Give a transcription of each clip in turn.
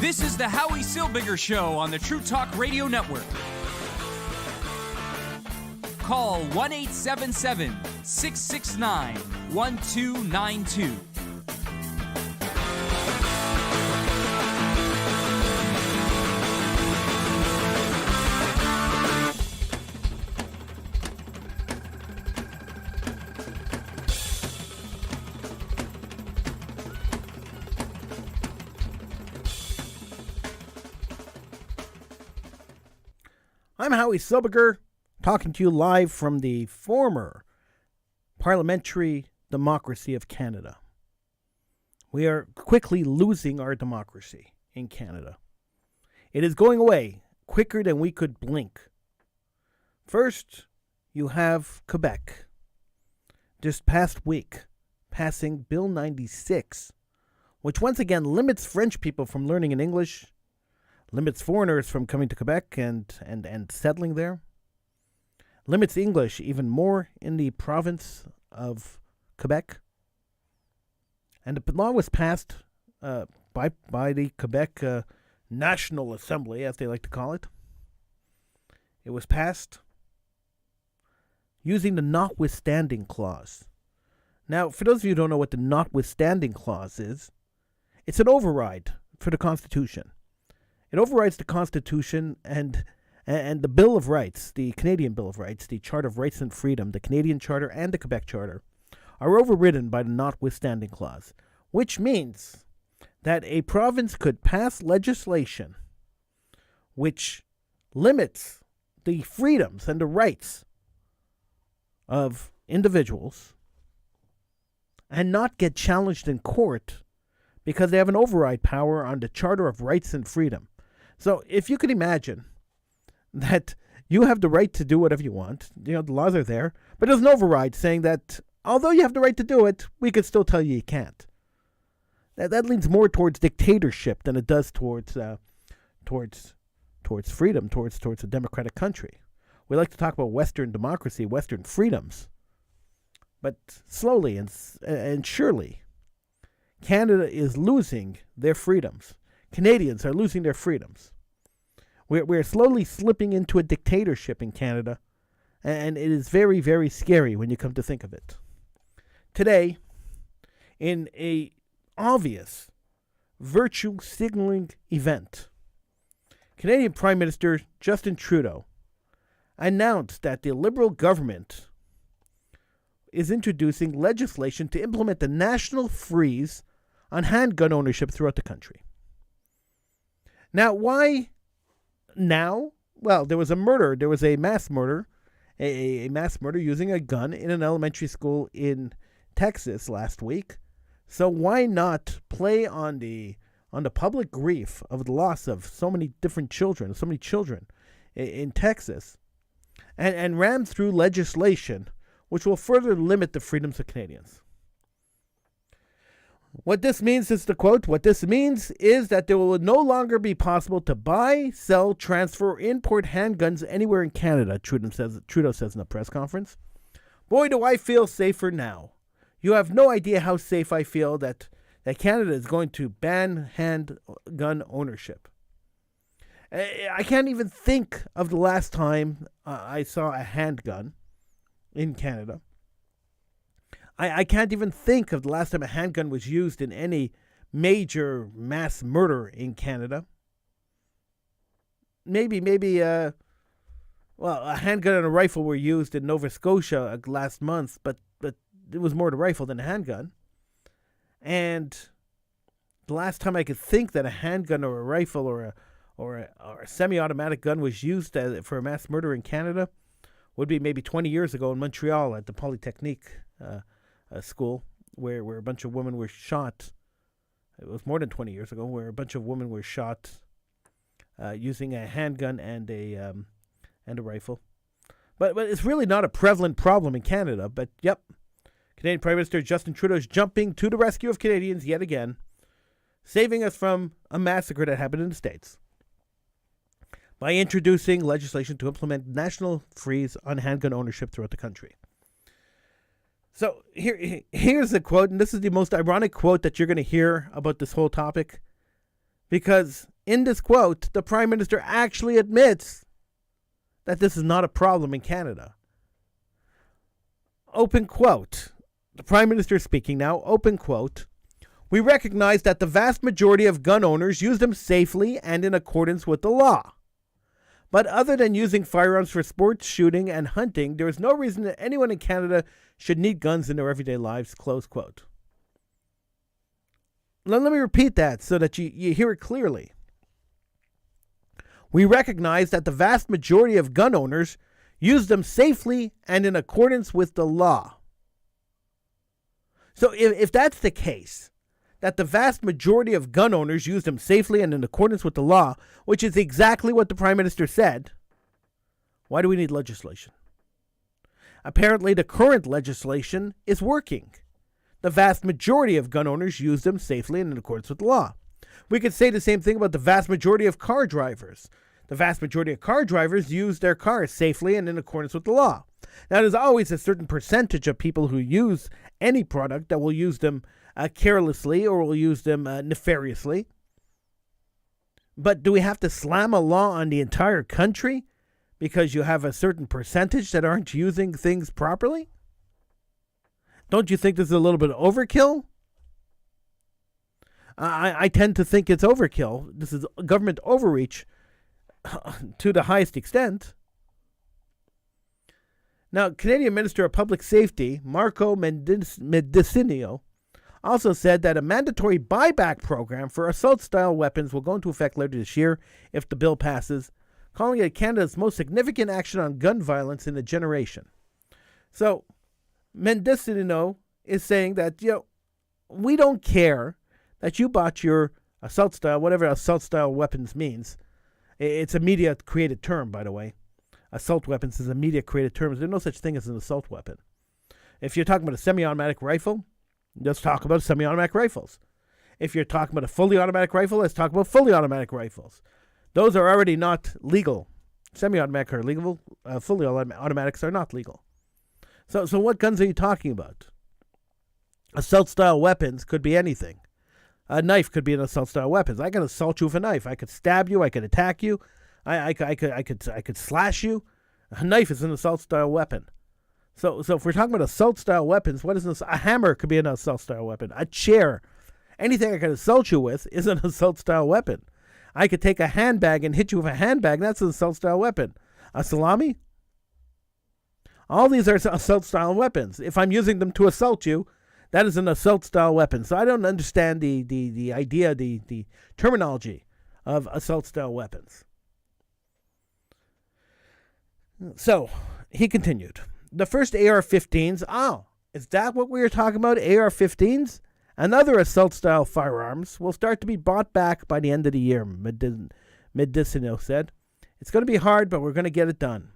This is the Howie Silbiger Show on the True Talk Radio Network. Call 1-877-669-1292. I'm Howie Silbiger, talking to you live from the former parliamentary democracy of Canada. We are quickly losing our democracy in Canada. It is going away quicker than we could blink. First, you have Quebec. This past week, passing Bill 96, which once again limits French people from learning in English, limits foreigners from coming to Quebec and settling there, limits English even more in the province of Quebec. And the law was passed by the Quebec National Assembly, as they like to call it. It was passed using the notwithstanding clause. Now, for those of you who don't know what the notwithstanding clause is, it's an override for the Constitution. It overrides the Constitution and the Bill of Rights, the Canadian Bill of Rights, the Charter of Rights and Freedom, the Canadian Charter and the Quebec Charter, are overridden by the notwithstanding clause, which means that a province could pass legislation which limits the freedoms and the rights of individuals and not get challenged in court because they have an override power on the Charter of Rights and Freedom. So if you could imagine that you have the right to do whatever you want, the laws are there, but there's an override saying that although you have the right to do it, we could still tell you can't. That leans more towards dictatorship than it does towards freedom, towards a democratic country. We like to talk about Western democracy, Western freedoms, but slowly and surely, Canada is losing their freedoms. Canadians are losing their freedoms. We're slowly slipping into a dictatorship in Canada, and it is very, very scary when you come to think of it. Today, in a obvious virtue signaling event, Canadian Prime Minister Justin Trudeau announced that the Liberal government is introducing legislation to implement the national freeze on handgun ownership throughout the country. Now, why now? Well, there was a murder. There was a mass murder, a mass murder using a gun in an elementary school in Texas last week. So why not play on the public grief of the loss of so many children in Texas, and ram through legislation which will further limit the freedoms of Canadians? What this means is the quote, what this means is that there will no longer be possible to buy, sell, transfer, or import handguns anywhere in Canada, Trudeau says in a press conference. Boy, do I feel safer now. You have no idea how safe I feel that Canada is going to ban handgun ownership. I can't even think of the last time I saw a handgun in Canada. I can't even think of the last time a handgun was used in any major mass murder in Canada. Maybe a handgun and a rifle were used in Nova Scotia last month, but it was more the rifle than a handgun. And the last time I could think that a handgun or a rifle or a semi-automatic gun was used for a mass murder in Canada would be maybe 20 years ago in Montreal at the Polytechnique school, where a bunch of women were shot. It was more than 20 years ago, where a bunch of women were shot using a handgun and a rifle. But it's really not a prevalent problem in Canada. But yep, Canadian Prime Minister Justin Trudeau is jumping to the rescue of Canadians yet again, saving us from a massacre that happened in the States by introducing legislation to implement national freeze on handgun ownership throughout the country. So here's the quote, and this is the most ironic quote that you're going to hear about this whole topic, because in this quote, the Prime Minister actually admits that this is not a problem in Canada. Open quote. The Prime Minister is speaking now. Open quote. We recognize that the vast majority of gun owners use them safely and in accordance with the law. But other than using firearms for sports, shooting, and hunting, there is no reason that anyone in Canada should need guns in their everyday lives, close quote. Let me repeat that so that you hear it clearly. We recognize that the vast majority of gun owners use them safely and in accordance with the law. So if that's the case, that the vast majority of gun owners use them safely and in accordance with the law, which is exactly what the Prime Minister said, why do we need legislation? Apparently, the current legislation is working. The vast majority of gun owners use them safely and in accordance with the law. We could say the same thing about the vast majority of car drivers. The vast majority of car drivers use their cars safely and in accordance with the law. Now, there's always a certain percentage of people who use any product that will use them carelessly or will use them nefariously. But do we have to slam a law on the entire country because you have a certain percentage that aren't using things properly? Don't you think this is a little bit of overkill? I tend to think it's overkill. This is government overreach to the highest extent. Now, Canadian Minister of Public Safety, Marco Mendicino, also said that a mandatory buyback program for assault-style weapons will go into effect later this year if the bill passes, calling it Canada's most significant action on gun violence in a generation. So, Mendicino is saying that, we don't care that you bought your assault-style, whatever assault-style weapons means. It's a media-created term, by the way. Assault weapons is a media-created term. There's no such thing as an assault weapon. If you're talking about a semi-automatic rifle, let's talk about semi-automatic rifles. If you're talking about a fully automatic rifle, let's talk about fully automatic rifles. Those are already not legal. Semi-automatic are legal. Fully automatics are not legal. So what guns are you talking about? Assault-style weapons could be anything. A knife could be an assault-style weapon. I can assault you with a knife. I could stab you. I could attack you. I could slash you. A knife is an assault-style weapon. So if we're talking about assault-style weapons, what is this? A hammer could be an assault-style weapon. A chair, anything I can assault you with is an assault-style weapon. I could take a handbag and hit you with a handbag. That's an assault-style weapon. A salami? All these are assault-style weapons. If I'm using them to assault you, that is an assault-style weapon. So I don't understand the idea, the terminology of assault-style weapons. So he continued. The first AR-15s, is that what we were talking about, AR-15s? And other assault-style firearms will start to be bought back by the end of the year, Medicino said. It's going to be hard, but we're going to get it done.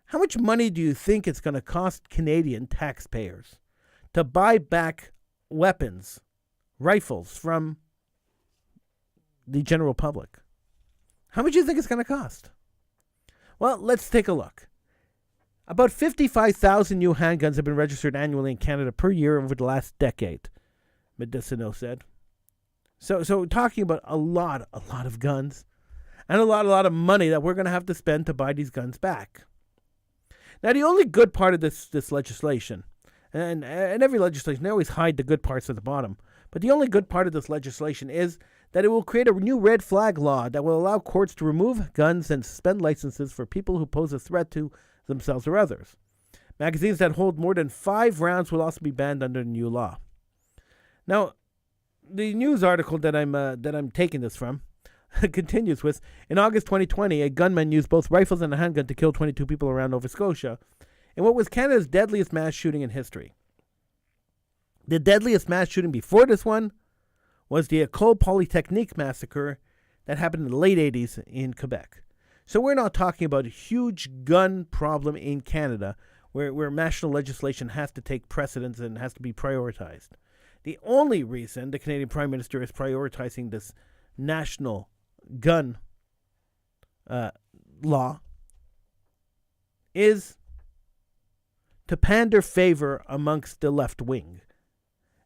How much money do you think it's going to cost Canadian taxpayers to buy back weapons, rifles from the general public? How much do you think it's going to cost? Well, let's take a look. About 55,000 new handguns have been registered annually in Canada per year over the last decade, Medicino said. So talking about a lot of guns and a lot of money that we're going to have to spend to buy these guns back. Now, the only good part of this legislation, and every legislation, they always hide the good parts at the bottom, but the only good part of this legislation is that it will create a new red flag law that will allow courts to remove guns and suspend licenses for people who pose a threat to themselves or others. Magazines that hold more than 5 rounds will also be banned under the new law. Now, the news article that I'm taking this from continues with, in August 2020, a gunman used both rifles and a handgun to kill 22 people around Nova Scotia in what was Canada's deadliest mass shooting in history. The deadliest mass shooting before this one was the École Polytechnique massacre that happened in the late 80s in Quebec. So we're not talking about a huge gun problem in Canada where national legislation has to take precedence and has to be prioritized. The only reason the Canadian Prime Minister is prioritizing this national gun law is to pander favor amongst the left wing.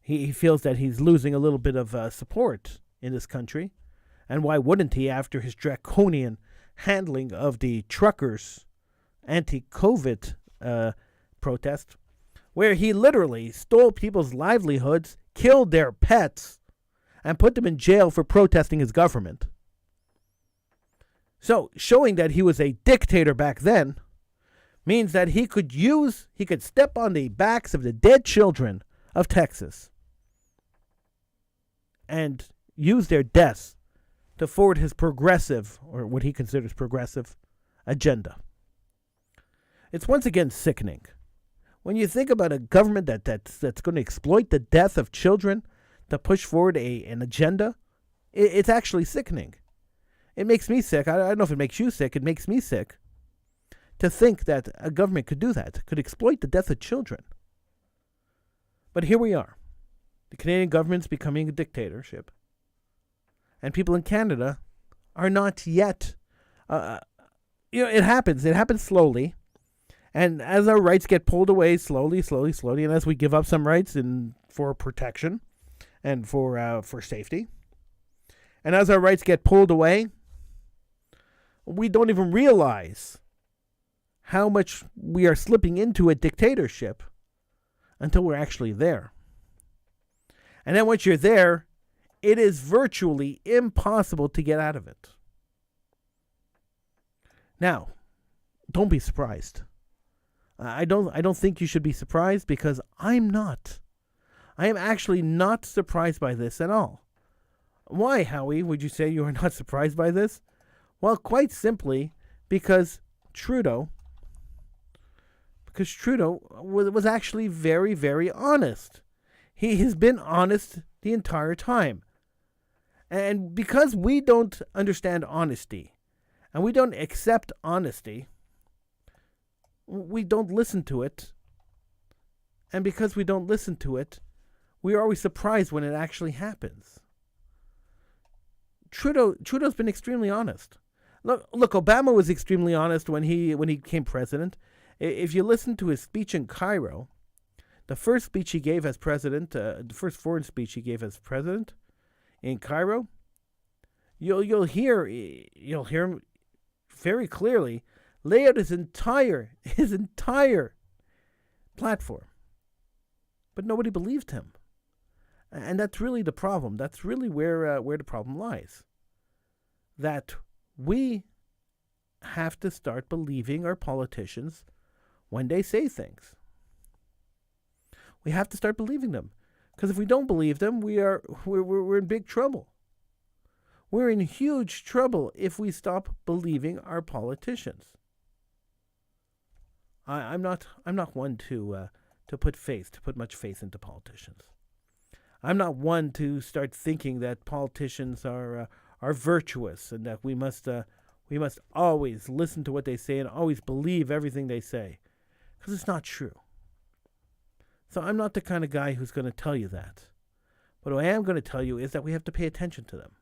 He feels that he's losing a little bit of support in this country, And why wouldn't he after his draconian handling of the truckers' anti-COVID protest, where he literally stole people's livelihoods, killed their pets, and put them in jail for protesting his government. So, showing that he was a dictator back then means that he could step on the backs of the dead children of Texas and use their deaths to forward his progressive, or what he considers progressive, agenda. It's once again sickening. When you think about a government that's going to exploit the death of children to push forward an agenda, it's actually sickening. It makes me sick. I don't know if it makes you sick. It makes me sick to think that a government could do that, could exploit the death of children. But here we are. The Canadian government's becoming a dictatorship. And people in Canada are not yet. It happens. It happens slowly. And as our rights get pulled away slowly, and as we give up some rights for protection and for safety, and as our rights get pulled away, we don't even realize how much we are slipping into a dictatorship until we're actually there. And then once you're there, it is virtually impossible to get out of it. Now, don't be surprised. I don't think you should be surprised, because I'm not. I am actually not surprised by this at all. Why, Howie, would you say you are not surprised by this? Well, quite simply because Trudeau was actually very, very honest. He has been honest the entire time. And because we don't understand honesty, and we don't accept honesty, we don't listen to it. And because we don't listen to it, we are always surprised when it actually happens. Trudeau's been extremely honest. Look, Obama was extremely honest when he became president. If you listen to his speech in Cairo, the first speech he gave as president, the first foreign speech he gave as president in Cairo, you'll hear him very clearly lay out his entire platform. But nobody believed him. And that's really the problem. That's really where the problem lies. That we have to start believing our politicians when they say things. We have to start believing them. Because if we don't believe them, we're in big trouble. We're in huge trouble if we stop believing our politicians. I'm not one to put much faith into politicians. I'm not one to start thinking that politicians are virtuous and that we must always listen to what they say and always believe everything they say, because it's not true. So I'm not the kind of guy who's going to tell you that. But what I am going to tell you is that we have to pay attention to them.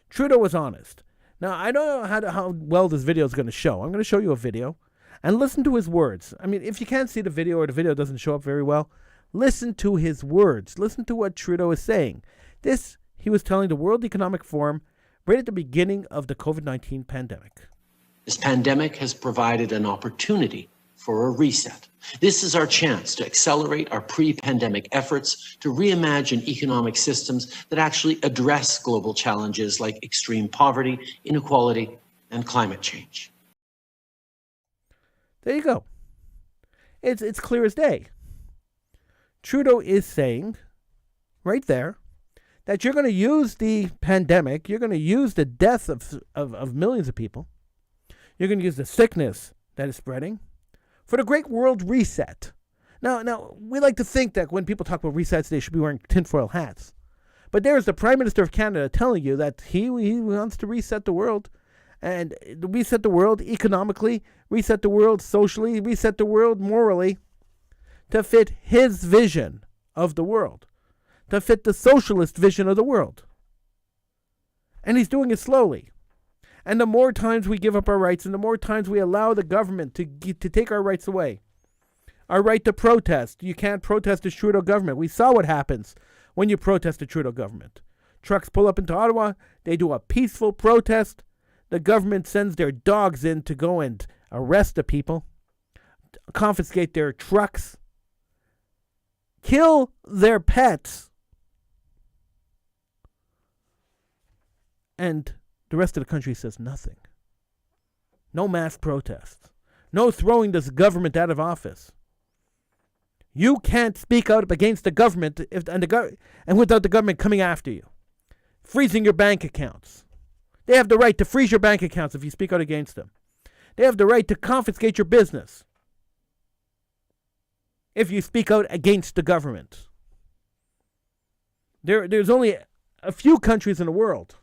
Trudeau was honest. Now, I don't know how well this video is going to show. I'm going to show you a video and listen to his words. I mean, if you can't see the video or the video doesn't show up very well, listen to his words. Listen to what Trudeau is saying. This, he was telling the World Economic Forum right at the beginning of the COVID-19 pandemic. This pandemic has provided an opportunity for a reset. This is our chance to accelerate our pre-pandemic efforts to reimagine economic systems that actually address global challenges like extreme poverty, inequality, and climate change. There you go. It's clear as day. Trudeau is saying, right there, that you're going to use the pandemic, you're going to use the death of millions of people, you're going to use the sickness that is spreading for the great world reset. Now, we like to think that when people talk about resets, they should be wearing tinfoil hats. But there is the Prime Minister of Canada telling you that he wants to reset the world, and reset the world economically, reset the world socially, reset the world morally, to fit his vision of the world, to fit the socialist vision of the world. And he's doing it slowly. And the more times we give up our rights and the more times we allow the government to take our rights away, our right to protest. You can't protest the Trudeau government. We saw what happens when you protest the Trudeau government. Trucks pull up into Ottawa. They do a peaceful protest. The government sends their dogs in to go and arrest the people, confiscate their trucks, kill their pets, and the rest of the country says nothing. No mass protests. No throwing this government out of office. You can't speak out against the government and without the government coming after you. Freezing your bank accounts. They have the right to freeze your bank accounts if you speak out against them. They have the right to confiscate your business if you speak out against the government. There's only a few countries in the world,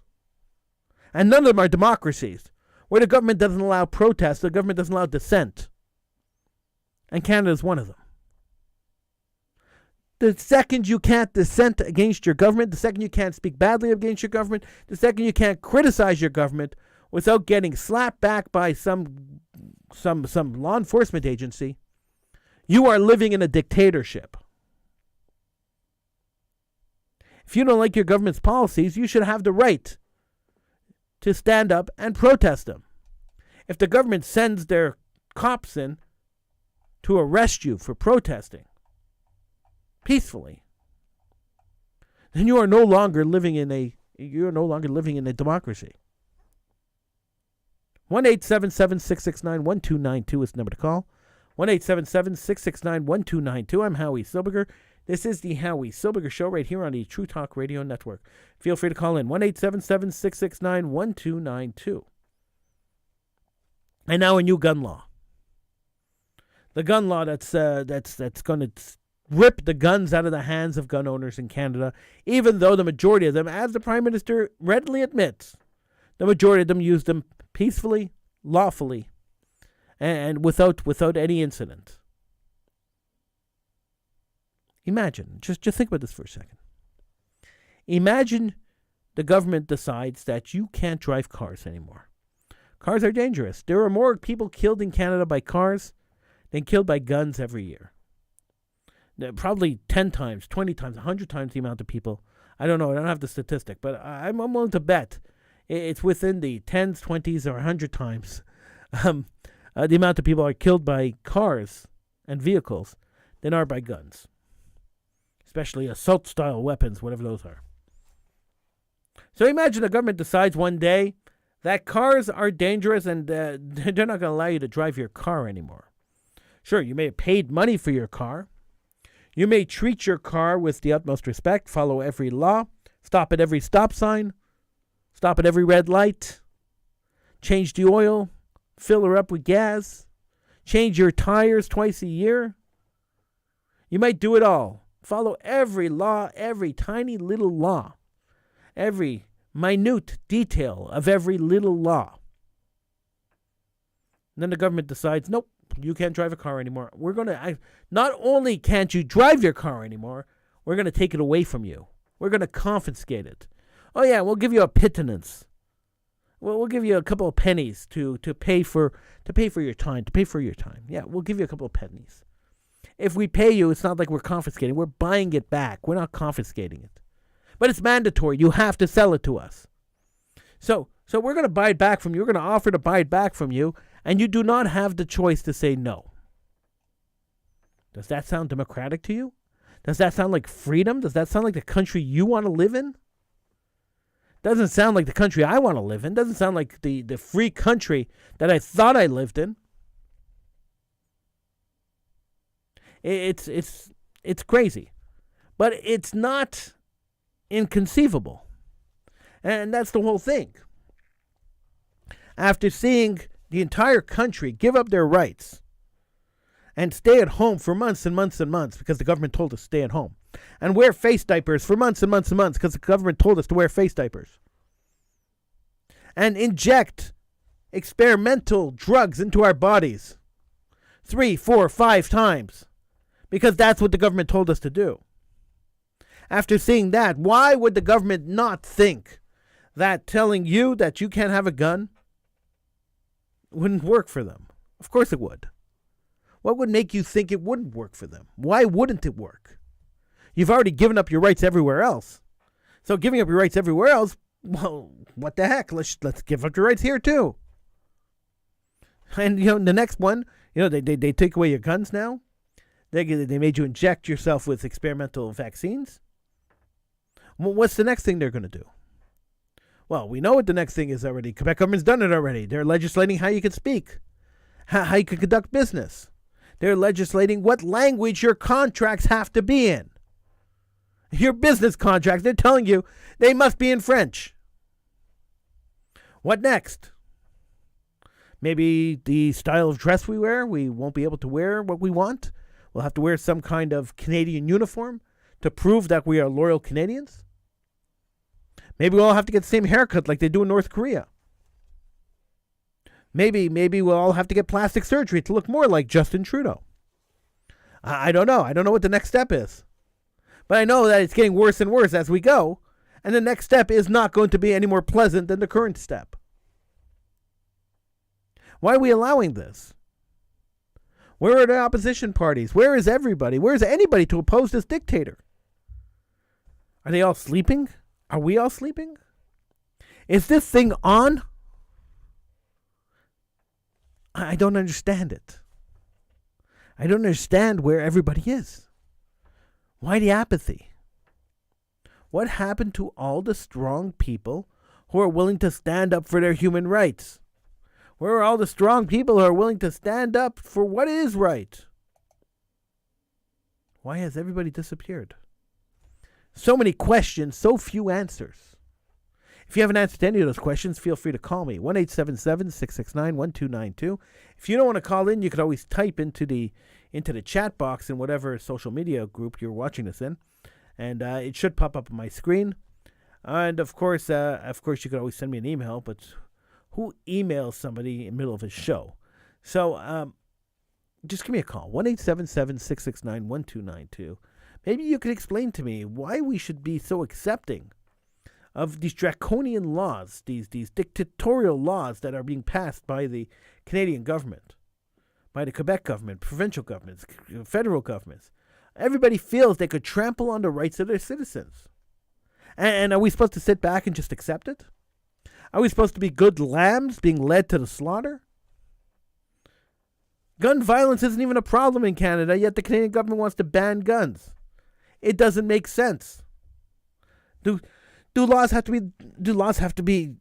and none of them are democracies, where the government doesn't allow protest, the government doesn't allow dissent. And Canada is one of them. The second you can't dissent against your government, the second you can't speak badly against your government, the second you can't criticize your government without getting slapped back by some law enforcement agency, you are living in a dictatorship. If you don't like your government's policies, you should have the right to stand up and protest them. If the government sends their cops in to arrest you for protesting peacefully, then you are no longer living in a democracy. 1-877-669-1292 is the number to call. 1-877-669-1292. I'm Howie Silbiger. This is the Howie Silbiger Show right here on the True Talk Radio Network. Feel free to call in 1-877-669-1292. And now a new gun law. The gun law that's going to rip the guns out of the hands of gun owners in Canada, even though the majority of them, as the Prime Minister readily admits, the majority of them use them peacefully, lawfully, and without any incident. Imagine, just think about this for a second. Imagine the government decides that you can't drive cars anymore. Cars are dangerous. There are more people killed in Canada by cars than killed by guns every year. Probably 10 times, 20 times, 100 times the amount of people. I don't know. I don't have the statistic, but I'm willing to bet it's within the 10s, 20s, or 100 times the amount of people are killed by cars and vehicles than are by guns. Especially assault-style weapons, whatever those are. So imagine the government decides one day that cars are dangerous and they're not going to allow you to drive your car anymore. Sure, you may have paid money for your car. You may treat your car with the utmost respect, follow every law, stop at every stop sign, stop at every red light, change the oil, fill her up with gas, change your tires twice a year. You might do it all. Follow every law, every tiny little law, every minute detail of every little law. And then the government decides, nope, you can't drive a car anymore. Not only can't you drive your car anymore, we're going to take it away from you. We're going to confiscate it. Oh yeah, we'll give you a pittance. We'll give you a couple of pennies to pay for your time. Yeah, we'll give you a couple of pennies. If we pay you, it's not like we're confiscating. We're buying it back. We're not confiscating it. But it's mandatory. You have to sell it to us. So we're going to buy it back from you. We're going to offer to buy it back from you, and you do not have the choice to say no. Does that sound democratic to you? Does that sound like freedom? Does that sound like the country you want to live in? Doesn't sound like the country I want to live in. Doesn't sound like the free country that I thought I lived in. It's crazy, but it's not inconceivable, and that's the whole thing. After seeing the entire country give up their rights and stay at home for months and months and months because the government told us to stay at home, and wear face diapers for months and months and months because the government told us to wear face diapers, and inject experimental drugs into our bodies 3, 4, 5 times. Because that's what the government told us to do. After seeing that, why would the government not think that telling you that you can't have a gun wouldn't work for them? Of course it would. What would make you think it wouldn't work for them? Why wouldn't it work? You've already given up your rights everywhere else. So giving up your rights everywhere else, well, what the heck? Let's give up your rights here too. And the next one, they take away your guns now. They made you inject yourself with experimental vaccines. Well, what's the next thing they're going to do? Well, we know what the next thing is already. Quebec government's done it already. They're legislating how you can speak, how you can conduct business. They're legislating what language your contracts have to be in. Your business contracts, they're telling you they must be in French. What next? Maybe the style of dress we wear, we won't be able to wear what we want. We'll have to wear some kind of Canadian uniform to prove that we are loyal Canadians. Maybe we'll all have to get the same haircut like they do in North Korea. Maybe we'll all have to get plastic surgery to look more like Justin Trudeau. I don't know. I don't know what the next step is. But I know that it's getting worse and worse as we go. And the next step is not going to be any more pleasant than the current step. Why are we allowing this? Where are the opposition parties? Where is everybody? Where is anybody to oppose this dictator? Are they all sleeping? Are we all sleeping? Is this thing on? I don't understand it. I don't understand where everybody is. Why the apathy? What happened to all the strong people who are willing to stand up for their human rights? Where are all the strong people who are willing to stand up for what is right? Why has everybody disappeared? So many questions, so few answers. If you have an answer to any of those questions, feel free to call me, 1-877-669-1292. If you don't want to call in, you could always type into the chat box in whatever social media group you're watching this in, and it should pop up on my screen. And of course, you could always send me an email, but who emails somebody in the middle of a show? So just give me a call, 1-877-669-1292. Maybe you could explain to me why we should be so accepting of these draconian laws, these dictatorial laws that are being passed by the Canadian government, by the Quebec government, provincial governments, federal governments. Everybody feels they could trample on the rights of their citizens. And are we supposed to sit back and just accept it? Are we supposed to be good lambs being led to the slaughter? Gun violence isn't even a problem in Canada, yet the Canadian government wants to ban guns. It doesn't make sense. Do laws have to be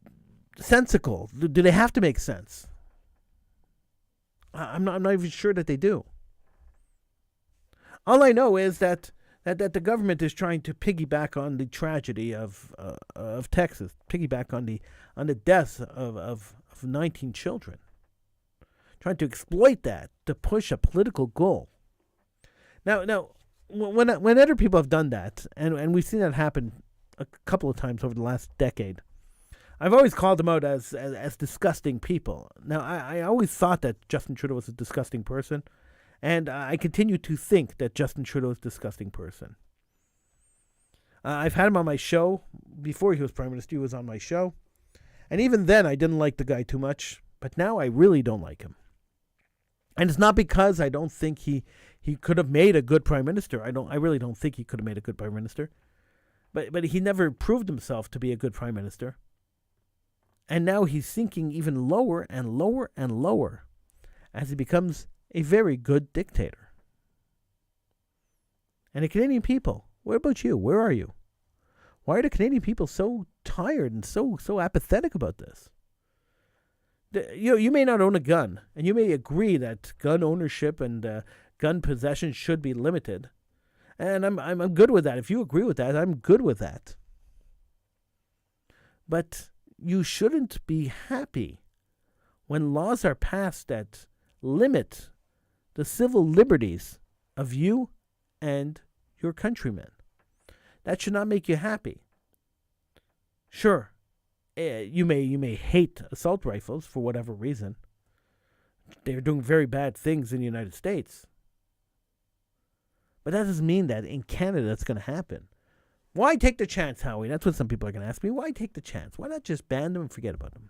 sensical? Do they have to make sense? I'm not even sure that they do. All I know is that the government is trying to piggyback on the tragedy of Texas, piggyback on the deaths of 19 children, trying to exploit that to push a political goal. Now, when other people have done that, and we've seen that happen a couple of times over the last decade, I've always called them out as disgusting people. Now, I always thought that Justin Trudeau was a disgusting person, and I continue to think that Justin Trudeau is a disgusting person. I've had him on my show. Before he was Prime Minister, he was on my show. And even then, I didn't like the guy too much, but now I really don't like him. And it's not because I don't think he could have made a good Prime Minister. I really don't think he could have made a good Prime Minister. But he never proved himself to be a good Prime Minister. And now he's sinking even lower and lower and lower as he becomes a very good dictator. And the Canadian people, what about you? Where are you? Why are the Canadian people so tired and so apathetic about this? You may not own a gun, and you may agree that gun ownership and gun possession should be limited. And I'm good with that. If you agree with that, I'm good with that. But you shouldn't be happy when laws are passed that limit the civil liberties of you and your countrymen. That should not make you happy. Sure, you may hate assault rifles for whatever reason. They're doing very bad things in the United States. But that doesn't mean that in Canada that's going to happen. Why take the chance, Howie? That's what some people are going to ask me. Why take the chance? Why not just ban them and forget about them?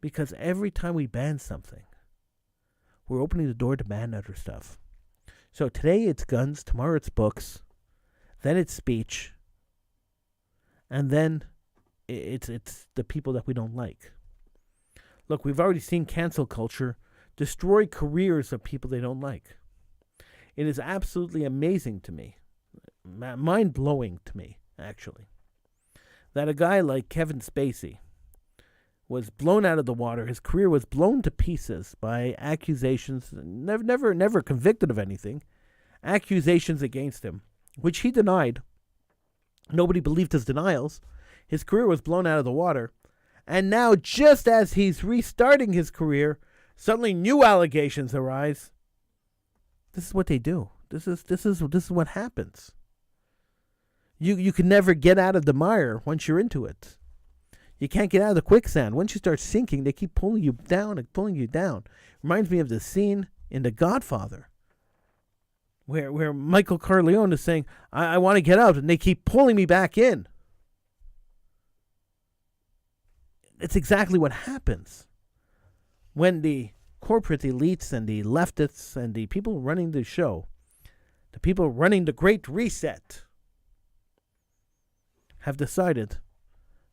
Because every time we ban something, we're opening the door to ban other stuff. So today it's guns, tomorrow it's books, then it's speech, And then it's the people that we don't like. Look, we've already seen cancel culture destroy careers of people they don't like. It is absolutely amazing to me, mind-blowing to me, actually, that a guy like Kevin Spacey was blown out of the water. His career was blown to pieces by accusations, never convicted of anything, accusations against him, which he denied. Nobody believed his denials. His career was blown out of the water. And now, just as he's restarting his career, suddenly new allegations arise. This is what they do. This is what happens. You can never get out of the mire once you're into it. You can't get out of the quicksand. Once you start sinking, they keep pulling you down and pulling you down. Reminds me of the scene in The Godfather, where Michael Corleone is saying, I want to get out, and they keep pulling me back in. It's exactly what happens when the corporate elites and the leftists and the people running the show, the people running the Great Reset, have decided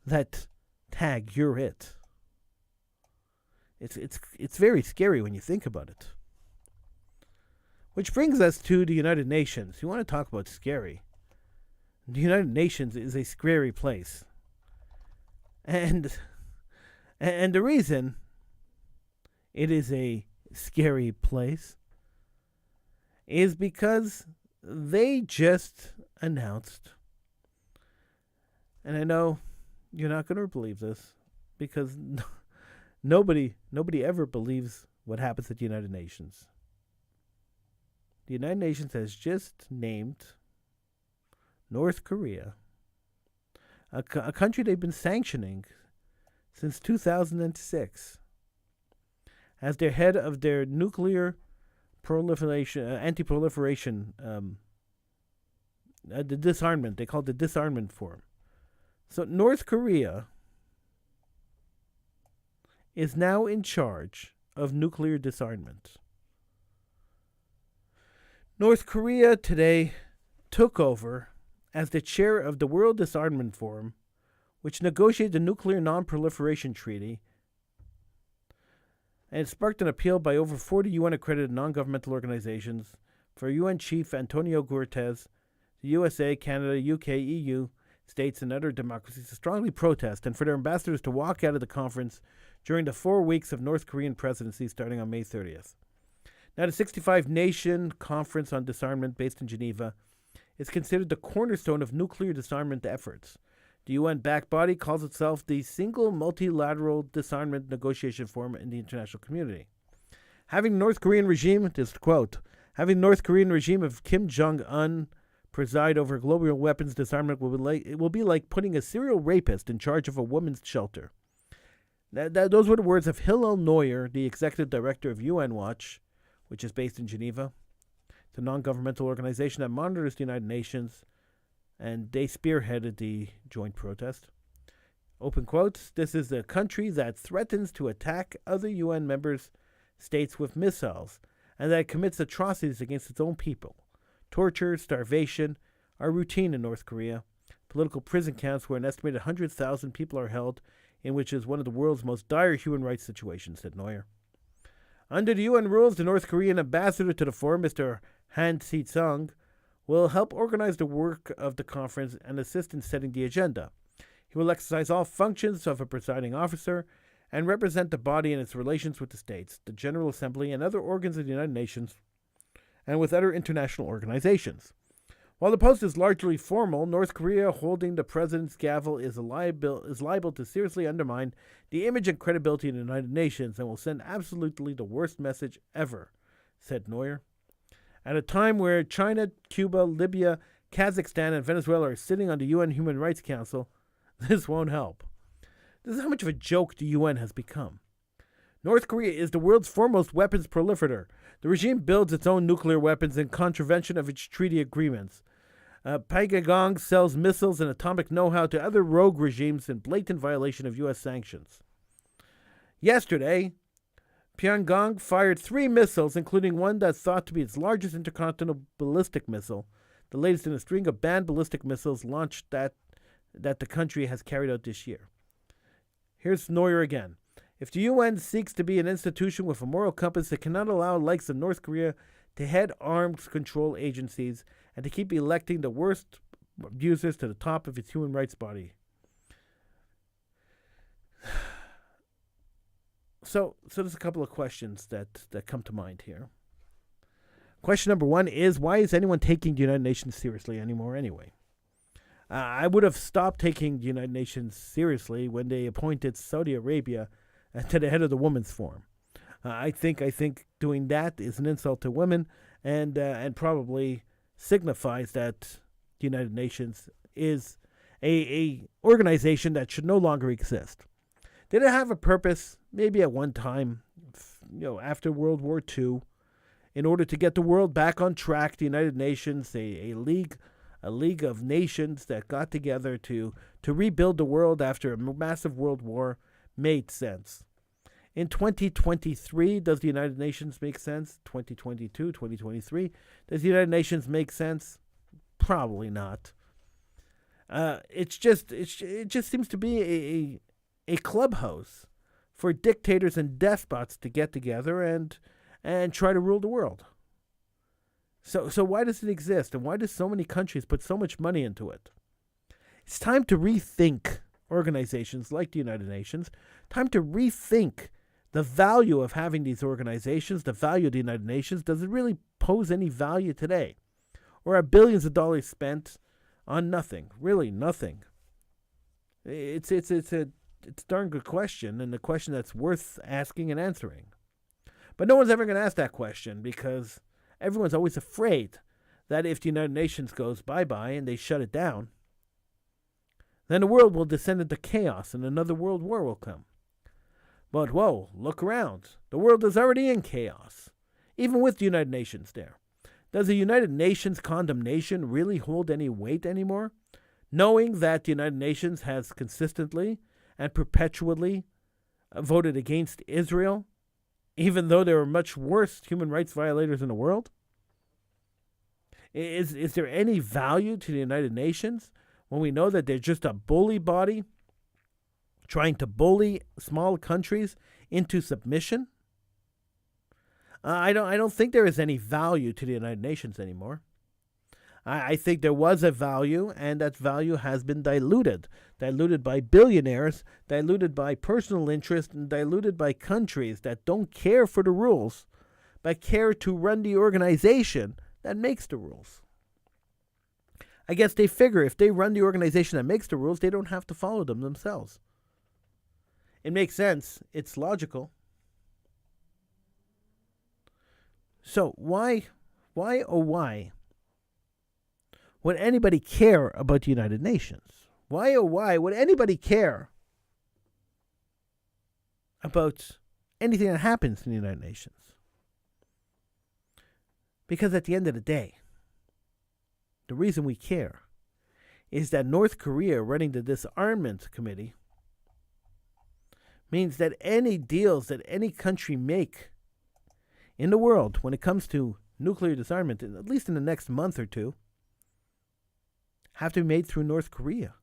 that, tag, you're it. It's very scary when you think about it. Which brings us to the United Nations. You want to talk about scary. The United Nations is a scary place. And the reason it is a scary place is because they just announced, and I know you're not going to believe this because nobody ever believes what happens at the United Nations. The United Nations has just named North Korea, a country they've been sanctioning since 2006, as their head of their nuclear proliferation, anti-proliferation, the disarmament. They call it the disarmament forum. So North Korea is now in charge of nuclear disarmament. North Korea today took over as the chair of the World Disarmament Forum, which negotiated the Nuclear Non-Proliferation Treaty, and it sparked an appeal by over 40 UN-accredited non-governmental organizations for UN Chief Antonio Guterres, the USA, Canada, UK, EU, states, and other democracies to strongly protest, and for their ambassadors to walk out of the conference during the 4 weeks of North Korean presidency starting on May 30th. Now, the 65-nation conference on disarmament based in Geneva is considered the cornerstone of nuclear disarmament efforts. The UN-backed body calls itself the single multilateral disarmament negotiation forum in the international community. Having the North Korean regime, just quote, having the North Korean regime of Kim Jong-un preside over global weapons disarmament will be like putting a serial rapist in charge of a women's shelter. Those were the words of Hillel Neuer, the executive director of UN Watch, which is based in Geneva. It's a non-governmental organization that monitors the United Nations, and they spearheaded the joint protest. Open quotes, this is a country that threatens to attack other UN members states with missiles, and that commits atrocities against its own people. Torture, starvation are routine in North Korea. Political prison camps where an estimated 100,000 people are held, in which is one of the world's most dire human rights situations, said Neuer. Under the UN rules, the North Korean ambassador to the forum, Mr. Han Si-sung, will help organize the work of the conference and assist in setting the agenda. He will exercise all functions of a presiding officer and represent the body in its relations with the states, the General Assembly, and other organs of the United Nations, and with other international organizations. While the post is largely formal, North Korea holding the president's gavel is liable to seriously undermine the image and credibility of the United Nations and will send absolutely the worst message ever, said Neuer. At a time where China, Cuba, Libya, Kazakhstan, and Venezuela are sitting on the UN Human Rights Council, this won't help. This is how much of a joke the UN has become. North Korea is the world's foremost weapons proliferator. The regime builds its own nuclear weapons in contravention of its treaty agreements. Pyongyang sells missiles and atomic know-how to other rogue regimes in blatant violation of U.S. sanctions. Yesterday, Pyongyang fired 3 missiles, including one that's thought to be its largest intercontinental ballistic missile, the latest in a string of banned ballistic missiles launched that the country has carried out this year. Here's Neuer again. If the UN seeks to be an institution with a moral compass, it cannot allow likes of North Korea to head arms control agencies and to keep electing the worst abusers to the top of its human rights body. So there's a couple of questions that come to mind here. Question number one is, why is anyone taking the United Nations seriously anymore anyway? I would have stopped taking the United Nations seriously when they appointed Saudi Arabia to the head of the Women's Forum. I think doing that is an insult to women and probably signifies that the United Nations is a organization that should no longer exist. Did it have a purpose? Maybe at one time, after World War II, in order to get the world back on track. The United Nations, a league of nations that got together to rebuild the world after a massive world war, made sense. In 2023, does the United Nations make sense? 2022, 2023, does the United Nations make sense? Probably not. It just seems to be a clubhouse for dictators and despots to get together and try to rule the world. So why does it exist, and why do so many countries put so much money into it? It's time to rethink organizations like the United Nations. Time to rethink the value of having these organizations, the value of the United Nations. Does it really pose any value today? Or are billions of dollars spent on nothing? Really nothing. It's a darn good question, and a question that's worth asking and answering. But no one's ever going to ask that question because everyone's always afraid that if the United Nations goes bye-bye and they shut it down, then the world will descend into chaos and another world war will come. But whoa, look around. The world is already in chaos, even with the United Nations there. Does the United Nations condemnation really hold any weight anymore? Knowing that the United Nations has consistently and perpetually voted against Israel, even though there are much worse human rights violators in the world? Is there any value to the United Nations when we know that they're just a bully body trying to bully small countries into submission? I don't think there is any value to the United Nations anymore. I think there was a value, and that value has been diluted by billionaires, diluted by personal interest, and diluted by countries that don't care for the rules, but care to run the organization that makes the rules. I guess they figure if they run the organization that makes the rules, they don't have to follow them themselves. It makes sense. It's logical. So why would anybody care about the United Nations? Why would anybody care about anything that happens in the United Nations? Because at the end of the day, the reason we care is that North Korea running the Disarmament Committee means that any deals that any country make in the world when it comes to nuclear disarmament, at least in the next month or two, have to be made through North Korea,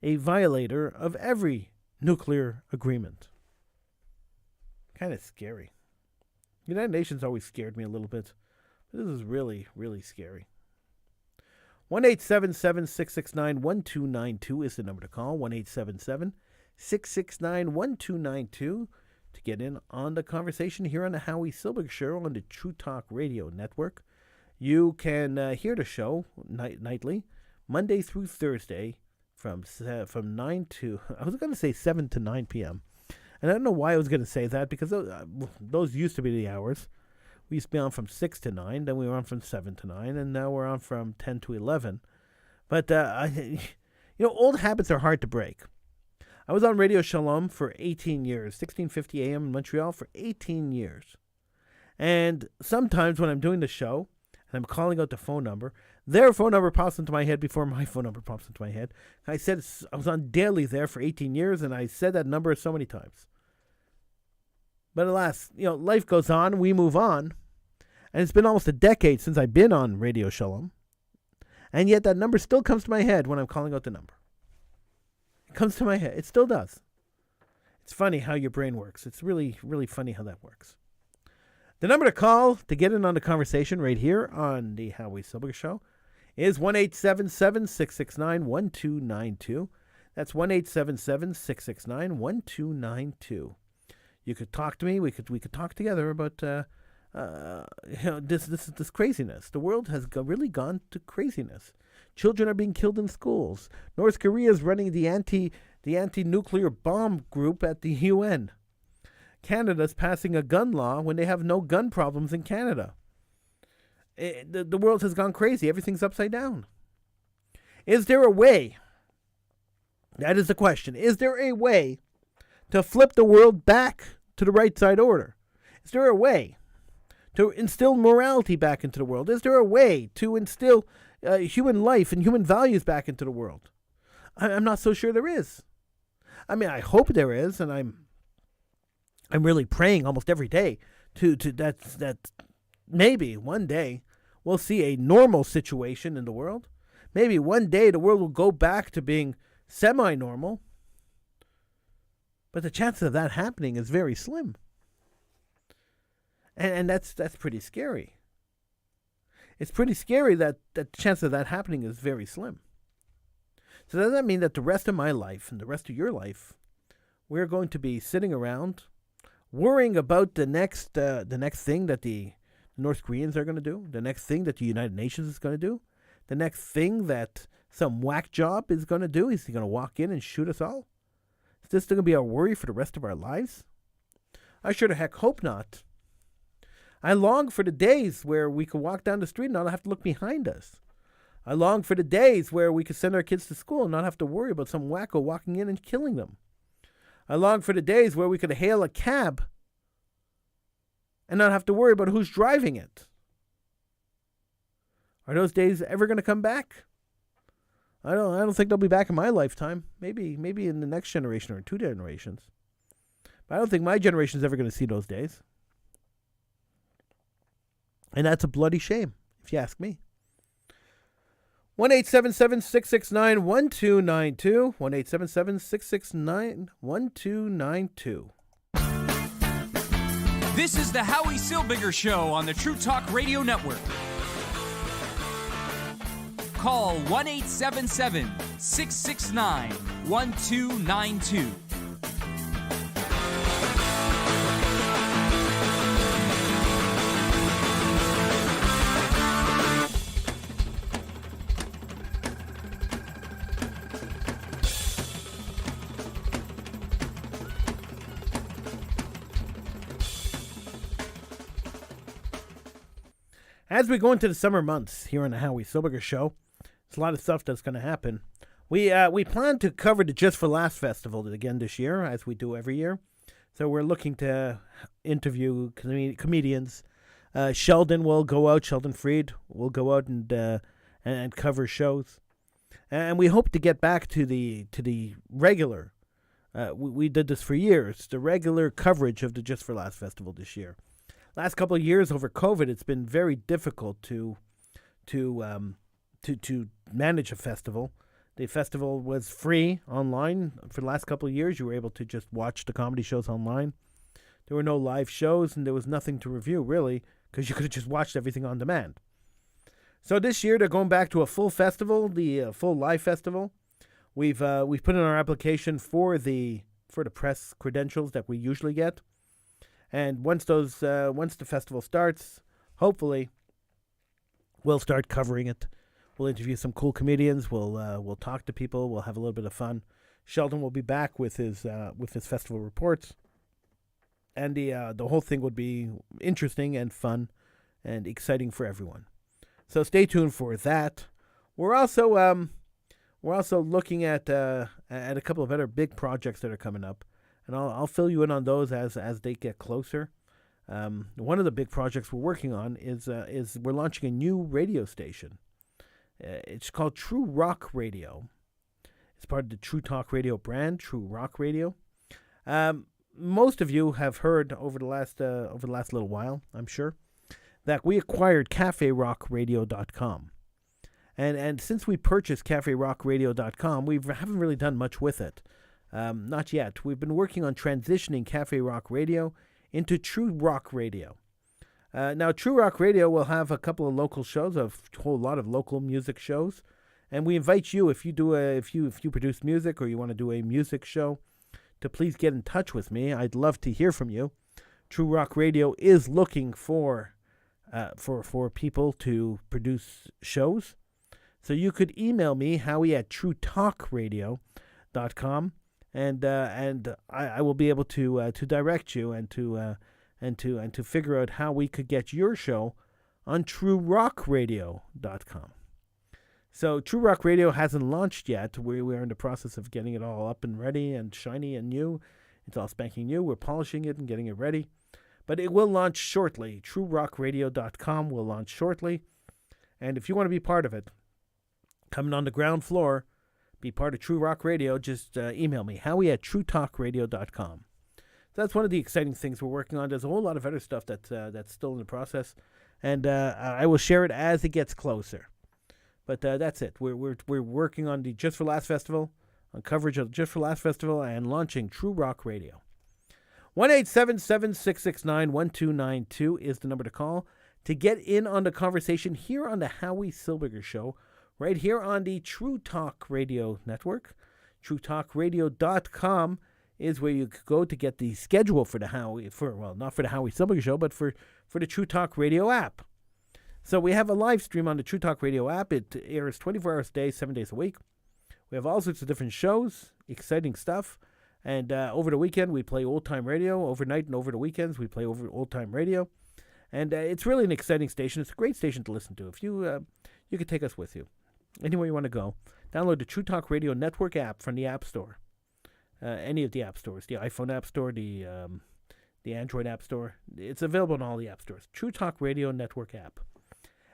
a violator of every nuclear agreement. Kind of scary. The United Nations always scared me a little bit. This is really, really scary. 1-877-669-1292 is the number to call. 1-877-669-1292 to get in on the conversation here on the Howie Silbiger Show on the True Talk Radio Network. You can hear the show nightly, Monday through Thursday, from 9 to, I was going to say 7 to 9 p.m. And I don't know why I was going to say that, because those used to be the hours. We used to be on from 6 to 9, then we were on from 7 to 9, and now we're on from 10 to 11. But, old habits are hard to break. I was on Radio Shalom for 18 years, 1650 AM in Montreal for 18 years. And sometimes when I'm doing the show, and I'm calling out the phone number, their phone number pops into my head before my phone number pops into my head. I said I was on daily there for 18 years, and I said that number so many times. But alas, life goes on, we move on, and it's been almost a decade since I've been on Radio Shalom. And yet that number still comes to my head when I'm calling out the number. It comes to my head. It still does. It's funny how your brain works. It's really, really funny how that works. The number to call to get in on the conversation right here on the Howie Silbiger Show is 1-877-669-1292. That's 1-877-669-1292. You could talk to me. We could talk together about this craziness. The world has really gone to craziness. Children are being killed in schools. North Korea is running the anti-nuclear bomb group at the UN. Canada's passing a gun law when they have no gun problems in Canada. The world has gone crazy. Everything's upside down. Is there a way? That is the question. Is there a way to flip the world back to the right side order? Is there a way to instill morality back into the world? Is there a way to instill human life and human values back into the world? I'm not so sure there is. I mean, I hope there is, and I'm really praying almost every day to that maybe one day we'll see a normal situation in the world. Maybe one day the world will go back to being semi-normal. But the chances of that happening is very slim. And that's pretty scary. It's pretty scary that the chance of that happening is very slim. So does that mean that the rest of my life and the rest of your life, we're going to be sitting around worrying about the next thing that the North Koreans are going to do, the next thing that the United Nations is going to do, the next thing that some whack job is going to do? Is he going to walk in and shoot us all? Is this going to be our worry for the rest of our lives? I sure the heck hope not. I long for the days where we could walk down the street and not have to look behind us. I long for the days where we could send our kids to school and not have to worry about some wacko walking in and killing them. I long for the days where we could hail a cab and not have to worry about who's driving it. Are those days ever going to come back? I don't think they'll be back in my lifetime. Maybe in the next generation or 2 generations. But I don't think my generation is ever going to see those days. And that's a bloody shame, if you ask me. 1-877-669-1292. 1-877-669-1292. This is the Howie Silbiger Show on the True Talk Radio Network. Call 1-877-669-1292. As we go into the summer months here on the Howie Silbiger Show, there's a lot of stuff that's going to happen. We plan to cover the Just for Laughs Festival again this year, as we do every year. So we're looking to interview comedians. Sheldon will go out. Sheldon Freed will go out and cover shows, and we hope to get back to the regular. We did this for years. The regular coverage of the Just for Laughs Festival this year. Last couple of years over COVID, it's been very difficult to manage a festival. The festival was free online for the last couple of years. You were able to just watch the comedy shows online. There were no live shows, and there was nothing to review, really, because you could have just watched everything on demand. So this year, they're going back to a full festival, the full live festival. We've put in our application for the press credentials that we usually get. And once the festival starts, hopefully, we'll start covering it. We'll interview some cool comedians. We'll talk to people. We'll have a little bit of fun. Sheldon will be back with his festival reports, and the whole thing would be interesting and fun, and exciting for everyone. So stay tuned for that. We're also looking at a couple of other big projects that are coming up. And I'll fill you in on those as they get closer. One of the big projects we're working on is we're launching a new radio station. It's called True Rock Radio. It's part of the True Talk Radio brand, True Rock Radio. Most of you have heard over the last little while, I'm sure, that we acquired CafeRockRadio.com. And since we purchased CafeRockRadio.com, we haven't really done much with it. Not yet. We've been working on transitioning Cafe Rock Radio into True Rock Radio. Now, True Rock Radio will have a couple of local shows, a whole lot of local music shows, and we invite you, if you produce music or you want to do a music show, to please get in touch with me. I'd love to hear from you. True Rock Radio is looking for people to produce shows, so you could email me, Howie at TrueTalkRadio.com, and I will be able to direct you and to figure out how we could get your show on TrueRockRadio.com. So True Rock Radio hasn't launched yet. We are in the process of getting it all up and ready and shiny and new. It's all spanking new. We're polishing it and getting it ready. But it will launch shortly. TrueRockRadio.com will launch shortly. And if you want to be part of it, coming on the ground floor, be part of True Rock Radio, just email me, Howie at TrueTalkRadio.com. So that's one of the exciting things we're working on. There's a whole lot of other stuff that's still in the process. And I will share it as it gets closer. But that's it. We're working on the Just for Last Festival, on coverage of the Just for Last Festival, and launching True Rock Radio. 1-877-669-1292 is the number to call to get in on the conversation here on the Howie Silbiger Show, right here on the True Talk Radio Network. TrueTalkRadio.com is where you could go to get the schedule for the not for the Howie Silbiger Show, but for the True Talk Radio app. So we have a live stream on the True Talk Radio app. It airs 24 hours a day, 7 days a week. We have all sorts of different shows, exciting stuff. And over the weekend, we play old-time radio. Overnight and over the weekends, we play old-time radio. And it's really an exciting station. It's a great station to listen to. If you could take us with you anywhere you want to go. Download the True Talk Radio Network app from the App Store. Any of the app stores, the iPhone App Store, the Android App Store. It's available in all the app stores. True Talk Radio Network app.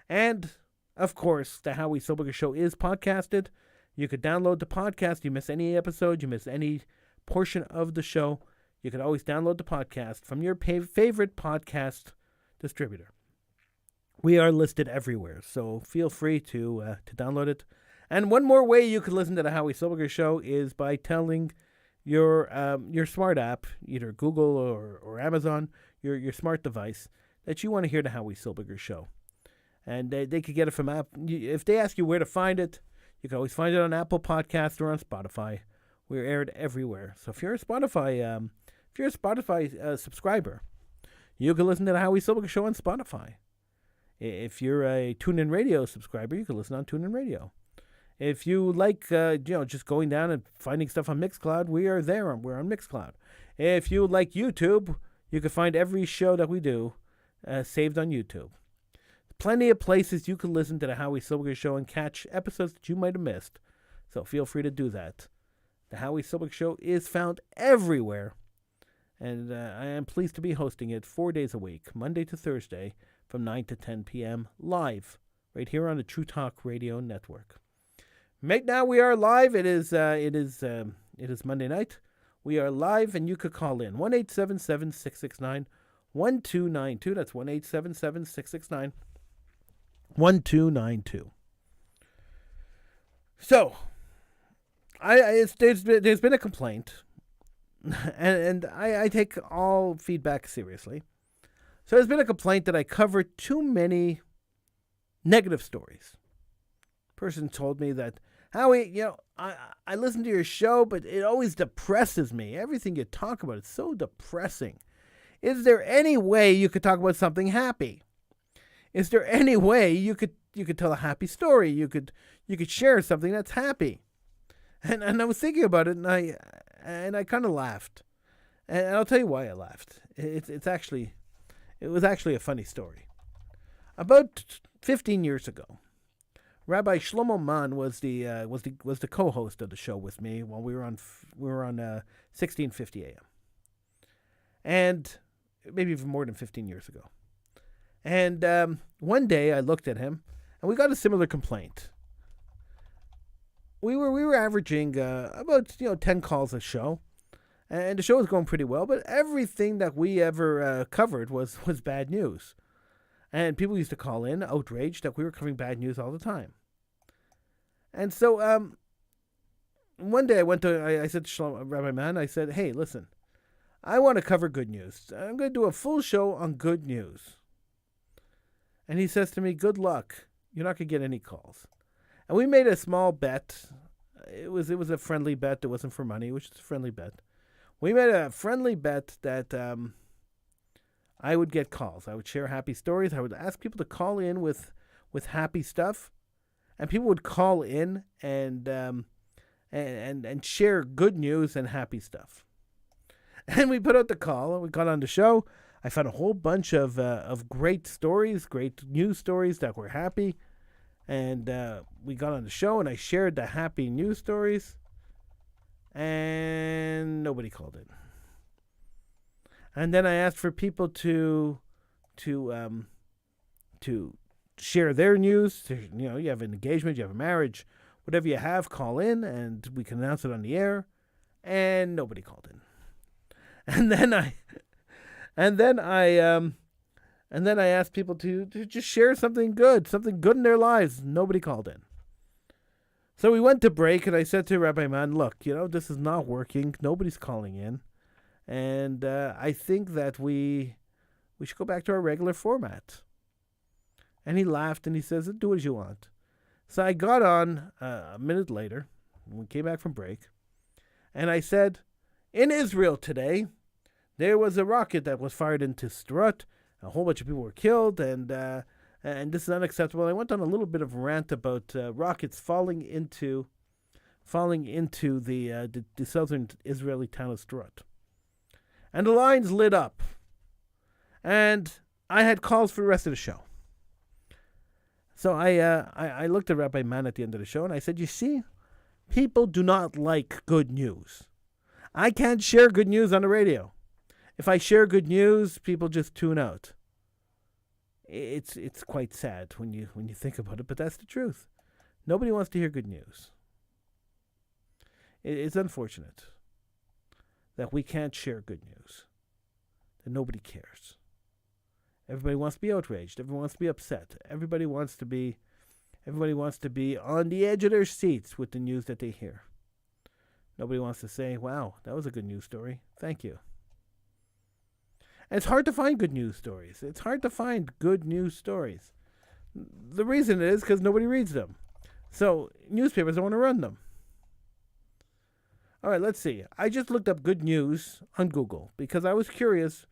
And, of course, the Howie Silbiger Show is podcasted. You could download the podcast. You miss any episode, you miss any portion of the show, you can always download the podcast from your favorite podcast distributor. We are listed everywhere, so feel free to download it. And one more way you can listen to the Howie Silbiger Show is by telling your smart app, either Google or Amazon, your smart device, that you want to hear the Howie Silbiger Show. And they could get it from app. If they ask you where to find it, you can always find it on Apple Podcasts or on Spotify. We're aired everywhere. So if you're a Spotify subscriber, you can listen to the Howie Silbiger Show on Spotify. If you're a TuneIn Radio subscriber, you can listen on TuneIn Radio. If you like, just going down and finding stuff on Mixcloud, we are there. We're on Mixcloud. If you like YouTube, you can find every show that we do saved on YouTube. Plenty of places you can listen to the Howie Silbiger Show and catch episodes that you might have missed. So feel free to do that. The Howie Silbiger Show is found everywhere. And I am pleased to be hosting it 4 days a week, Monday to Thursday, from 9 to 10 p.m. live, right here on the True Talk Radio Network. Right now we are live. It is Monday night. We are live, and you could call in 1-877-669-1292. That's 1-877-669-1292. So, there's been a complaint, and I take all feedback seriously. So there's been a complaint that I cover too many negative stories. Person told me that, Howie, I listen to your show, but it always depresses me. Everything you talk about is so depressing. Is there any way you could talk about something happy? Is there any way you could tell a happy story? You could share something that's happy? And I was thinking about it, and I kind of laughed. And I'll tell you why I laughed. It was actually a funny story. About 15 years ago, Rabbi Shlomo Mann was the co-host of the show with me while we were on 1650 AM, and maybe even more than 15 years ago. And one day I looked at him, and we got a similar complaint. We were averaging about 10 calls a show, and the show was going pretty well. But everything that we ever covered was bad news, and people used to call in outraged that we were covering bad news all the time. And so one day I said to Rabbi Man, I said, hey, listen, I want to cover good news. I'm going to do a full show on good news. And he says to me, good luck. You're not going to get any calls. And we made a small bet. It was a friendly bet. It wasn't for money. It was just a friendly bet. We made a friendly bet that I would get calls. I would share happy stories. I would ask people to call in with happy stuff. And people would call in and share good news and happy stuff. And we put out the call, and we got on the show. I found a whole bunch of great stories, great news stories that were happy. And we got on the show, and I shared the happy news stories. And nobody called in. And then I asked for people to share their news. You have an engagement, you have a marriage, whatever you have, call in, and we can announce it on the air. And nobody called in. And then I asked people to just share something good in their lives. Nobody called in. So we went to break, and I said to Rabbi Man, look, this is not working. Nobody's calling in. And I think that we should go back to our regular format. And he laughed, and he says, do as you want. So I got on a minute later, when we came back from break, and I said, in Israel today, there was a rocket that was fired into Sderot. A whole bunch of people were killed, and this is unacceptable. I went on a little bit of a rant about rockets falling into the southern Israeli town of Sderot. And the lines lit up. And I had calls for the rest of the show. So I looked at Rabbi Man at the end of the show, and I said, you see, people do not like good news. I can't share good news on the radio. If I share good news, people just tune out. It's quite sad when you think about it, but that's the truth. Nobody wants to hear good news. It's unfortunate that we can't share good news, that nobody cares. Everybody wants to be outraged. Everyone wants to be upset. Everybody wants to be on the edge of their seats with the news that they hear. Nobody wants to say, wow, that was a good news story. Thank you. And it's hard to find good news stories. The reason is because nobody reads them. So newspapers don't want to run them. All right, let's see. I just looked up good news on Google because I was curious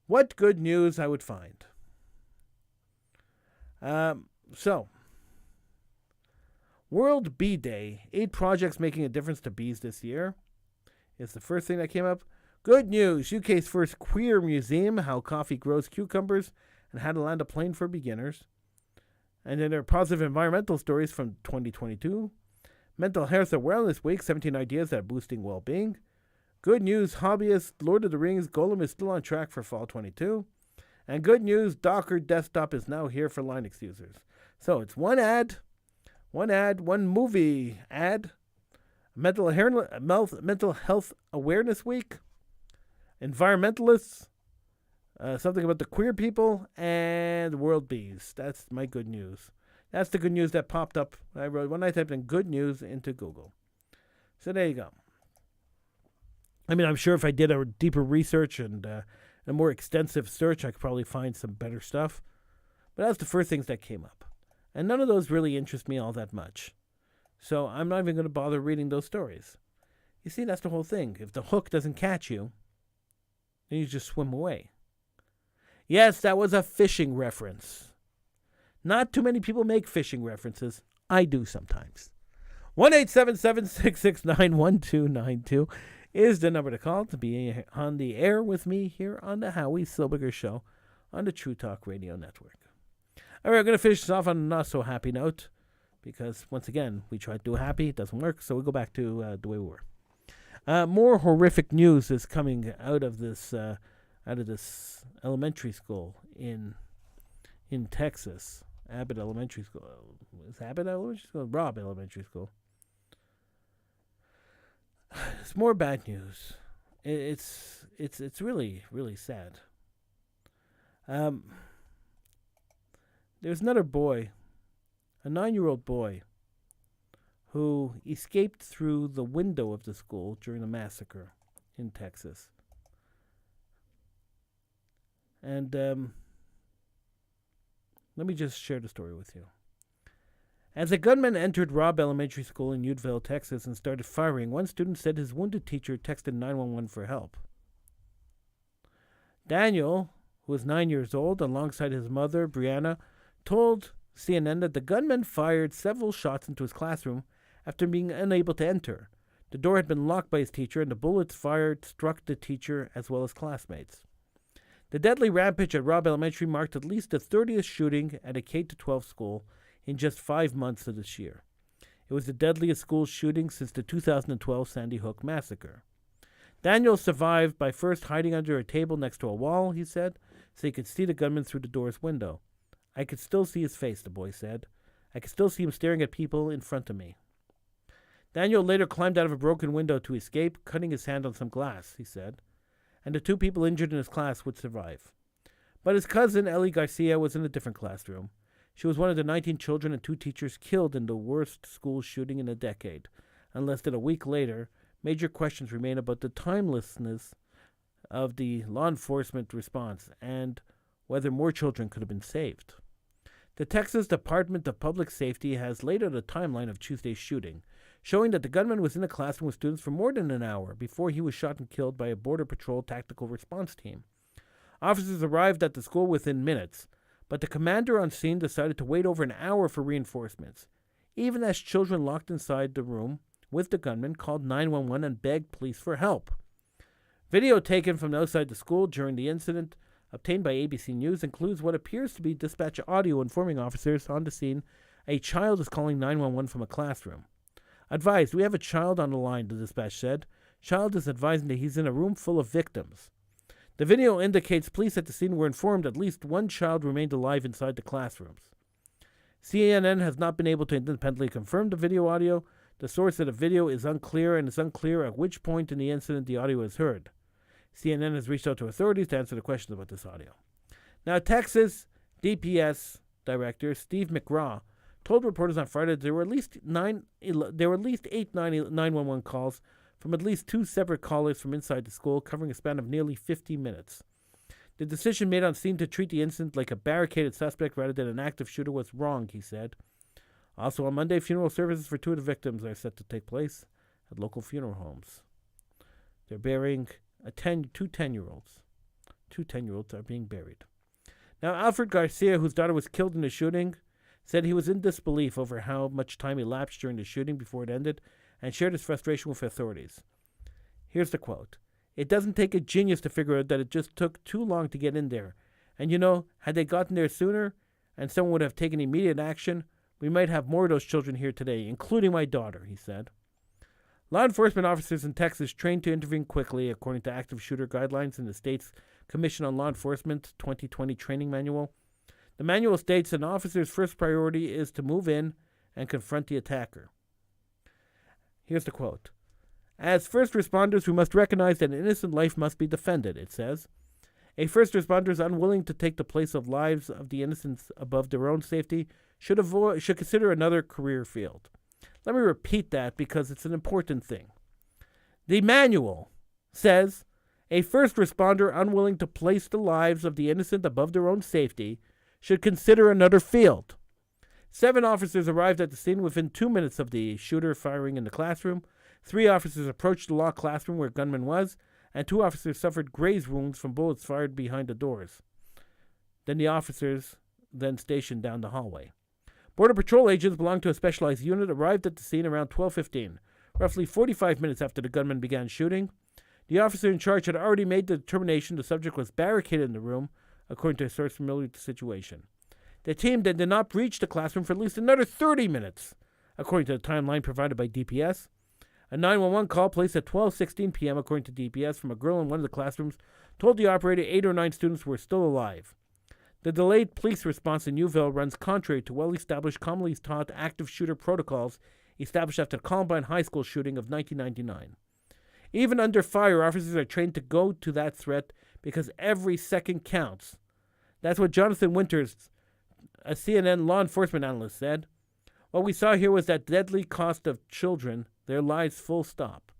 what good news I would find. So, World Bee Day. 8 projects making a difference to bees this year is the first thing that came up. Good news. UK's first queer museum, how coffee grows cucumbers and how to land a plane for beginners. And then there are positive environmental stories from 2022. Mental Health Awareness Week, 17 ideas that are boosting well-being. Good news, hobbyist Lord of the Rings Golem is still on track for fall 22. And good news, Docker Desktop is now here for Linux users. So it's one movie ad, Mental Health Awareness Week, environmentalists, something about the queer people, and world bees. That's my good news. That's the good news that popped up when I typed in good news into Google. So there you go. I mean, I'm sure if I did a deeper research and a more extensive search, I could probably find some better stuff. But that's the first things that came up. And none of those really interest me all that much. So I'm not even going to bother reading those stories. You see, that's the whole thing. If the hook doesn't catch you, then you just swim away. Yes, that was a fishing reference. Not too many people make fishing references. I do sometimes. 1-877-669-1292 is the number to call to be on the air with me here on the Howie Silbiger Show on the True Talk Radio Network. All right, we're going to finish this off on a not-so-happy note because, once again, we try to do happy. It doesn't work, so we go back to the way we were. More horrific news is coming out of this elementary school in Texas. Abbott Elementary School. Is Abbott Elementary School? Robb Elementary School. It's more bad news. It's really, really sad. There's another boy, a 9-year-old boy, who escaped through the window of the school during the massacre in Texas. And let me just share the story with you. As a gunman entered Robb Elementary School in Uvalde, Texas, and started firing, one student said his wounded teacher texted 911 for help. Daniel, who was 9 years old, alongside his mother, Brianna, told CNN that the gunman fired several shots into his classroom after being unable to enter. The door had been locked by his teacher, and the bullets fired struck the teacher as well as classmates. The deadly rampage at Robb Elementary marked at least the 30th shooting at a K-12 school in just 5 months of this year. It was the deadliest school shooting since the 2012 Sandy Hook massacre. Daniel survived by first hiding under a table next to a wall, he said, so he could see the gunman through the door's window. I could still see his face, the boy said. I could still see him staring at people in front of me. Daniel later climbed out of a broken window to escape, cutting his hand on some glass, he said, and the 2 people injured in his class would survive. But his cousin, Ellie Garcia, was in a different classroom. She was one of the 19 children and 2 teachers killed in the worst school shooting in a decade. And less than a week later, major questions remain about the timelessness of the law enforcement response and whether more children could have been saved. The Texas Department of Public Safety has laid out a timeline of Tuesday's shooting, showing that the gunman was in a classroom with students for more than an hour before he was shot and killed by a Border Patrol tactical response team. Officers arrived at the school within minutes, but the commander on scene decided to wait over an hour for reinforcements, even as children locked inside the room with the gunman called 911 and begged police for help. Video taken from outside the school during the incident, obtained by ABC News, includes what appears to be dispatch audio informing officers on the scene a child is calling 911 from a classroom. Advised, we have a child on the line, the dispatch said. Child is advising that he's in a room full of victims. The video indicates police at the scene were informed at least one child remained alive inside the classrooms. CNN has not been able to independently confirm the video audio. The source of the video is unclear, and it's unclear at which point in the incident the audio is heard. CNN has reached out to authorities to answer the questions about this audio. Now, Texas DPS Director Steve McGraw told reporters on Friday that there were at least 8 911 calls from at least 2 separate callers from inside the school, covering a span of nearly 50 minutes. The decision made on scene to treat the incident like a barricaded suspect rather than an active shooter was wrong, he said. Also on Monday, funeral services for 2 of the victims are set to take place at local funeral homes. They're burying 2 10-year-olds. 2 10-year-olds are being buried. Now, Alfred Garcia, whose daughter was killed in the shooting, said he was in disbelief over how much time elapsed during the shooting before it ended, and shared his frustration with authorities. Here's the quote. It doesn't take a genius to figure out that it just took too long to get in there. And had they gotten there sooner, and someone would have taken immediate action, we might have more of those children here today, including my daughter, he said. Law enforcement officers in Texas trained to intervene quickly, according to active shooter guidelines in the state's Commission on Law Enforcement 2020 training manual. The manual states an officer's first priority is to move in and confront the attacker. Here's the quote. As first responders, we must recognize that an innocent life must be defended, it says. A first responder is unwilling to take the place of lives of the innocents above their own safety should consider another career field. Let me repeat that because it's an important thing. The manual says a first responder unwilling to place the lives of the innocent above their own safety should consider another field. 7 officers arrived at the scene within 2 minutes of the shooter firing in the classroom. 3 officers approached the law classroom where gunman was, and 2 officers suffered graze wounds from bullets fired behind the doors. Then the officers stationed down the hallway. Border Patrol agents belonging to a specialized unit arrived at the scene around 12:15, roughly 45 minutes after the gunman began shooting. The officer in charge had already made the determination the subject was barricaded in the room, according to a source familiar with the situation. The team then did not breach the classroom for at least another 30 minutes, according to the timeline provided by DPS. A 911 call placed at 12:16 p.m., according to DPS, from a girl in one of the classrooms told the operator 8 or 9 students were still alive. The delayed police response in Uvalde runs contrary to well-established, commonly taught active shooter protocols established after the Columbine High School shooting of 1999. Even under fire, officers are trained to go to that threat because every second counts. That's what Jonathan Winters, a CNN law enforcement analyst, said. What we saw here was that deadly cost of children, their lives full stop.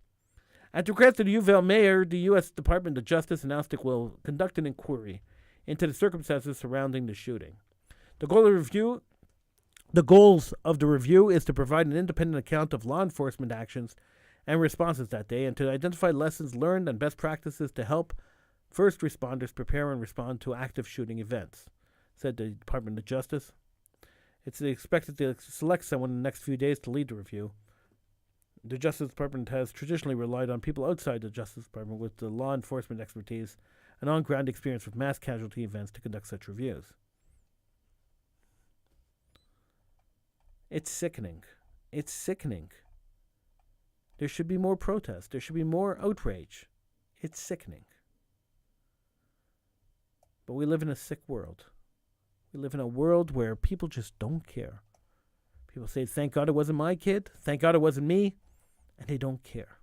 At the request of the Uvalde mayor, the U.S. Department of Justice announced it will conduct an inquiry into the circumstances surrounding the shooting. The goals of the review is to provide an independent account of law enforcement actions and responses that day, and to identify lessons learned and best practices to help first responders prepare and respond to active shooting events, said the Department of Justice. It's expected to select someone in the next few days to lead the review. The Justice Department has traditionally relied on people outside the Justice Department with the law enforcement expertise and on-ground experience with mass casualty events to conduct such reviews. It's sickening. It's sickening. There should be more protest. There should be more outrage. It's sickening. But we live in a sick world. We live in a world where people just don't care. People say, thank God it wasn't my kid. Thank God it wasn't me. And they don't care.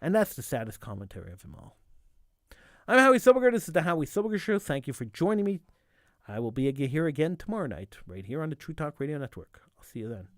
And that's the saddest commentary of them all. I'm Howie Silbiger. This is the Howie Silbiger Show. Thank you for joining me. I will be here again tomorrow night, right here on the True Talk Radio Network. I'll see you then.